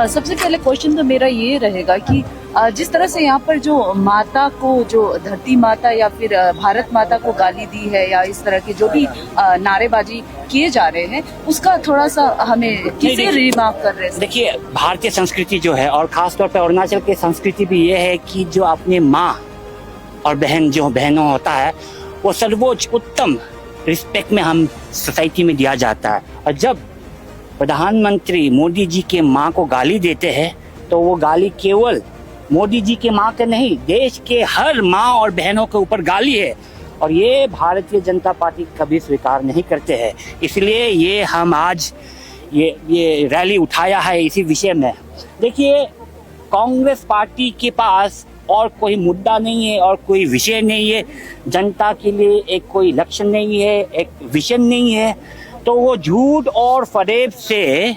सबसे पहले क्वेश्चन तो मेरा ये रहेगा कि जिस तरह से यहाँ पर जो माता को, जो धरती माता या फिर भारत माता को गाली दी है या इस तरह के जो भी नारेबाजी किए जा रहे हैं, उसका थोड़ा सा हमें किसे रिमार्क कर रहे हैं? देखिए, भारतीय संस्कृति जो है और खासतौर पर अरुणाचल की संस्कृति भी ये है कि जो अपने माँ और बहन, जो बहनों होता है, वो सर्वोच्च उत्तम रिस्पेक्ट में हम सोसाइटी में दिया जाता है। और जब प्रधानमंत्री मोदी जी के माँ को गाली देते हैं तो वो गाली केवल मोदी जी के माँ के नहीं, देश के हर माँ और बहनों के ऊपर गाली है। और ये भारतीय जनता पार्टी कभी स्वीकार नहीं करते हैं। इसलिए ये हम आज ये रैली उठाया है इसी विषय में। देखिए, कांग्रेस पार्टी के पास और कोई मुद्दा नहीं है और कोई विषय नहीं है, जनता के लिए एक कोई लक्ष्य नहीं है, एक विजन नहीं है, तो वो झूठ और फरेब से,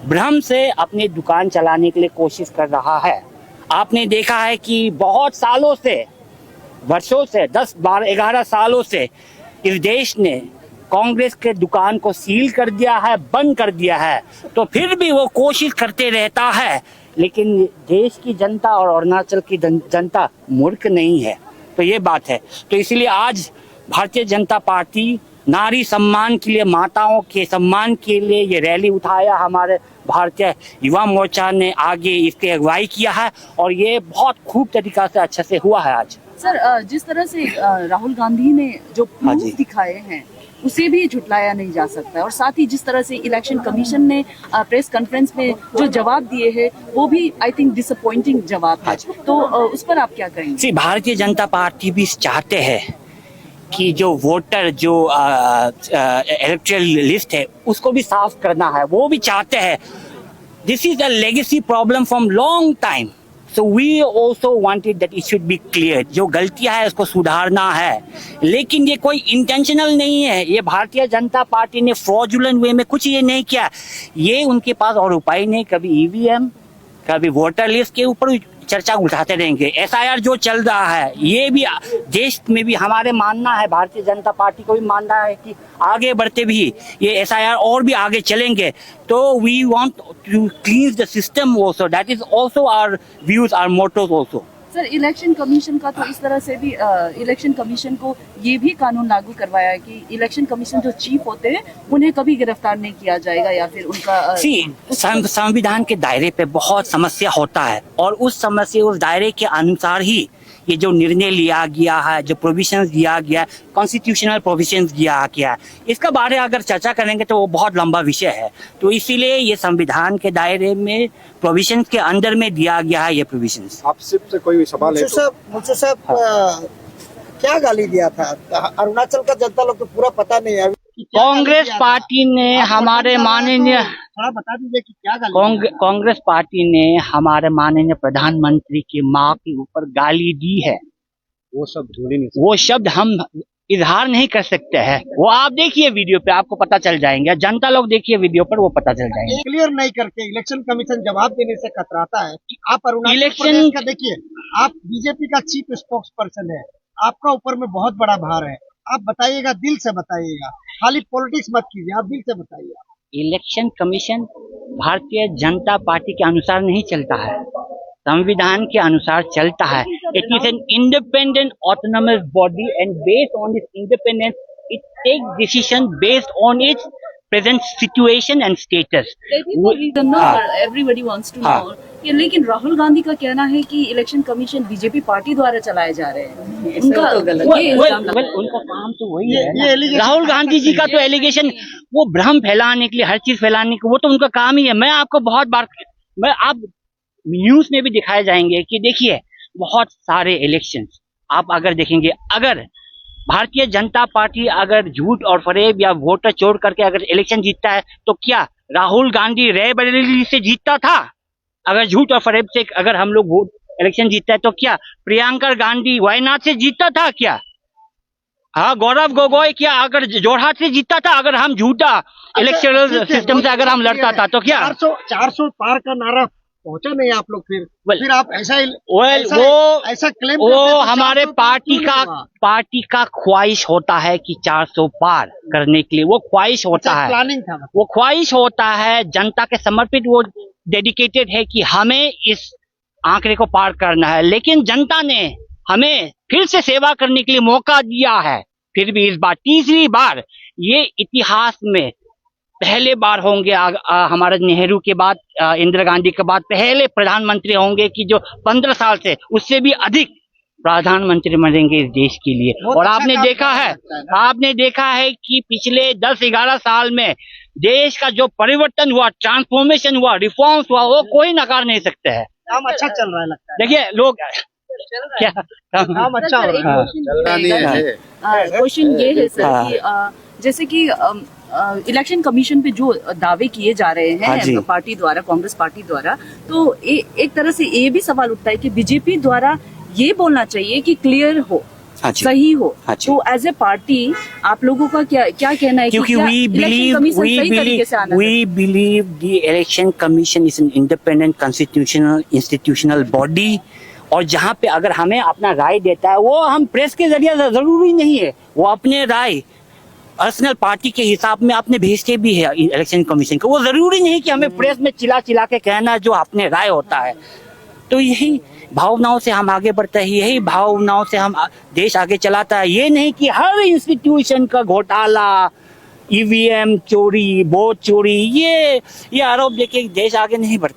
भ्रम से अपनी दुकान चलाने के लिए कोशिश कर रहा है। आपने देखा है कि बहुत सालों से, वर्षों से, 10, 12, 11 सालों से इस देश ने कांग्रेस के दुकान को सील कर दिया है, बंद कर दिया है, तो फिर भी वो कोशिश करते रहता है। लेकिन देश की जनता और अरुणाचल की जनता मूर्ख नहीं है, तो ये बात है। तो इसलिए आज भारतीय जनता पार्टी नारी सम्मान के लिए, माताओं के सम्मान के लिए ये रैली उठाया। हमारे भारतीय युवा मोर्चा ने आगे इसकी अगुवाई किया है और ये बहुत खूब तरीका से अच्छे से हुआ है आज। सर, जिस तरह से राहुल गांधी ने जो प्रूफ दिखाए हैं उसे भी झुटलाया नहीं जा सकता, और साथ ही जिस तरह से इलेक्शन कमीशन ने प्रेस कॉन्फ्रेंस में जो जवाब दिए हैं वो भी आई थिंक डिसअपॉइंटिंग जवाब है। तो उस पर आप क्या कहेंगे? भारतीय जनता पार्टी भी चाहते हैं कि जो वोटर, जो इलेक्टोरल लिस्ट है, उसको भी साफ करना है, वो भी चाहते हैं। This is a legacy problem from long time, so we also wanted that it should be clear. जो गलतियां है उसको सुधारना है, लेकिन ये कोई इंटेंशनल नहीं है। ये भारतीय जनता पार्टी ने फ्रॉडुलेंट वे में कुछ ये नहीं किया। ये उनके पास और उपाय नहीं, कभी ईवीएम, कभी वोटर लिस्ट के ऊपर चर्चा उठाते रहेंगे। एसआईआर जो चल रहा है, ये भी देश में भी हमारे मानना है, भारतीय जनता पार्टी को भी मानना है कि आगे बढ़ते भी ये एसआईआर और भी आगे चलेंगे। तो we want to clean the system also, that is also our views, our mottos also. Sir, election commission का तो इस तरह से भी इलेक्शन कमीशन को ये भी कानून लागू करवाया है कि इलेक्शन कमीशन जो चीफ होते हैं उन्हें कभी गिरफ्तार नहीं किया जाएगा या फिर उनका संविधान के दायरे पे बहुत समस्या होता है और उस समस्या, उस दायरे के अनुसार ही ये जो निर्णय लिया गया है, जो प्रोविजंस दिया गया, कॉन्स्टिट्यूशनल प्रोविजंस दिया गया, इसका बारे अगर चर्चा करेंगे तो वो बहुत लंबा विषय है। तो इसीलिए ये संविधान के दायरे में, प्रोविजंस के अंदर में दिया गया है ये प्रोविजंस। आपसे से कोई सवाल है? मुझे साहब क्या गाली दिया था? अरुणाचल का जनता लोग तो पूरा पता नहीं है। कांग्रेस पार्टी ने हमारे माननीय, बता दीजिए कि क्या गाली? कांग्रेस पार्टी ने हमारे माननीय प्रधानमंत्री की माँ के ऊपर गाली दी है। वो सब ढूंढ नहीं, वो शब्द हम इजहार नहीं कर सकते हैं। वो आप देखिए वीडियो पे, आपको पता चल जाएंगे। जनता लोग देखिए वीडियो पर, वो पता चल जाएंगे। क्लियर नहीं करके इलेक्शन कमीशन जवाब देने से कतराता है कि आप अरुणाचल इलेक्शन का देखिए, आप बीजेपी का चीफ स्पोक्स पर्सन है, आपका ऊपर में बहुत बड़ा भार है। आप बताइएगा, दिल से बताइएगा, खाली पॉलिटिक्स मत कीजिए, आप दिल से बताइएगा। Election commission Bharatiya Janata party के अनुसार नहीं चलता है, संविधान के अनुसार चलता है। It is an independent autonomous body and based on this independence it take decision based on its present situation and status. Everybody wants to know. लेकिन राहुल गांधी का कहना है कि इलेक्शन कमीशन बीजेपी पार्टी द्वारा चलाए जा रहे हैं। उनका तो गलत उनका काम तो वही है। राहुल गांधी जी का तो एलिगेशन, वो भ्रम फैलाने के लिए, हर चीज फैलाने के, वो तो उनका काम ही है। मैं आपको बहुत बार, आप न्यूज में भी दिखाए जाएंगे कि देखिए बहुत सारे इलेक्शंस आप अगर देखेंगे, अगर भारतीय जनता पार्टी अगर झूठ और फरेब या वोटर चोर करके अगर इलेक्शन जीतता है तो क्या राहुल गांधी रायबरेली से जीतता था? अगर झूठ और फरेब से अगर हम लोग इलेक्शन जीतता है तो क्या प्रियंका गांधी वायनाड से जीतता था? क्या हाँ, गौरव गोगोई क्या अगर जोरहाट से जीतता था? अगर हम झूठा इलेक्शनल सिस्टम से अगर हम लड़ता था तो क्या 400 पार का नारा पहुंचा नहीं आप लोग? फिर आप ऐसा क्लेम, वो हमारे पार्टी का ख्वाहिश होता है कि 400 पार करने के लिए वो ख्वाहिश होता है, प्लानिंग था, वो ख्वाहिश होता है जनता के समर्पित डेडिकेटेड है कि हमें इस आंकड़े को पार करना है, लेकिन जनता ने हमें फिर से सेवा करने के लिए मौका दिया है। फिर भी इस बार तीसरी बार ये इतिहास में पहले बार होंगे हमारे नेहरू के बाद इंदिरा गांधी के बाद पहले प्रधानमंत्री होंगे कि जो 15 साल से उससे भी अधिक प्रधानमंत्री बनेंगे इस देश के लिए। और आपने देखा है कि पिछले 10-11 साल में देश का जो परिवर्तन हुआ, ट्रांसफॉर्मेशन हुआ, रिफॉर्म्स हुआ, वो कोई नकार नहीं सकता है। काम अच्छा चल रहा है लगता है। देखिए लोग क्या काम अच्छा हो रहा है। क्वेश्चन ये है सर कि जैसे कि इलेक्शन कमीशन पे जो दावे किए जा रहे हैं पार्टी द्वारा, कांग्रेस पार्टी द्वारा, तो एक तरह से ये भी सवाल उठता है कि बीजेपी द्वारा ये बोलना चाहिए कि क्लियर हो, सही हो। तो एज ए पार्टी आप लोगों का क्या कहना है? क्योंकि we believe the election commission is an independent constitutional institutional body, और जहाँ पे अगर हमें अपना राय देता है वो हम प्रेस के जरिए जरूरी नहीं है, वो अपने राय पर्सनल पार्टी के हिसाब में आपने भेजते भी है इलेक्शन कमीशन को। वो जरूरी नहीं कि हमें प्रेस में चिल्ला के कहना जो अपने राय होता है। तो यही भावनाओं से हम आगे बढ़ते हैं, यही भावनाओं से हम देश आगे चलाता है। ये नहीं कि हर इंस्टीट्यूशन का घोटाला, ईवीएम चोरी, वोट चोरी, ये आरोप लेके देश आगे नहीं बढ़ता।